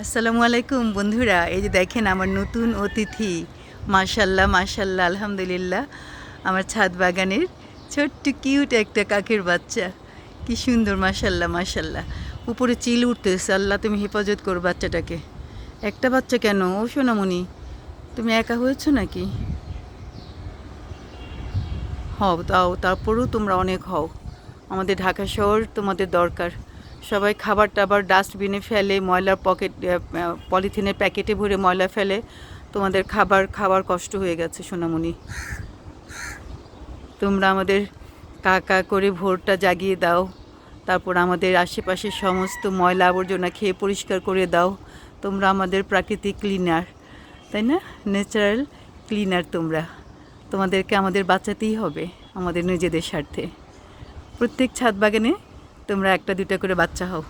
আসসালামু আলাইকুম বন্ধুরা, এই যে দেখেন আমার নতুন অতিথি। মাশাল্লাহ মাশাল্লাহ আলহামদুলিল্লাহ, আমার ছাদ বাগানের ছোট্ট কিউট একটা কাকের বাচ্চা। কি সুন্দর, মাশাল্লাহ মাশাল্লাহ। উপরে চিল উঠতেছে, আল্লাহ তুমি হেফাজত করো বাচ্চাটাকে। একটা বাচ্চা কেন ও সোনামণি, তুমি একা হয়েছো নাকি? হও, তারপরেও তোমরা অনেক হও। আমাদের ঢাকা শহর তোমাদের দরকার। সবাই খাবার টাবার ডাস্টবিনে ফেলে, ময়লার পলিথিনের প্যাকেটে ভরে ময়লা ফেলে। তোমাদের খাবার কষ্ট হয়ে গেছে সোনামণি। তোমরা আমাদের কাকা করে ভোরটা জাগিয়ে দাও, তারপর আমাদের আশেপাশের সমস্ত ময়লা আবর্জনা খেয়ে পরিষ্কার করে দাও। তোমরা আমাদের প্রাকৃতিক ক্লিনার, তাই না? ন্যাচারাল ক্লিনার তোমরা। তোমাদেরকে আমাদের বাঁচাতেই হবে আমাদের নিজেদের স্বার্থে। প্রত্যেক ছাদ বাগানে তোমরা একটা দুটা করে বাচ্চা হও।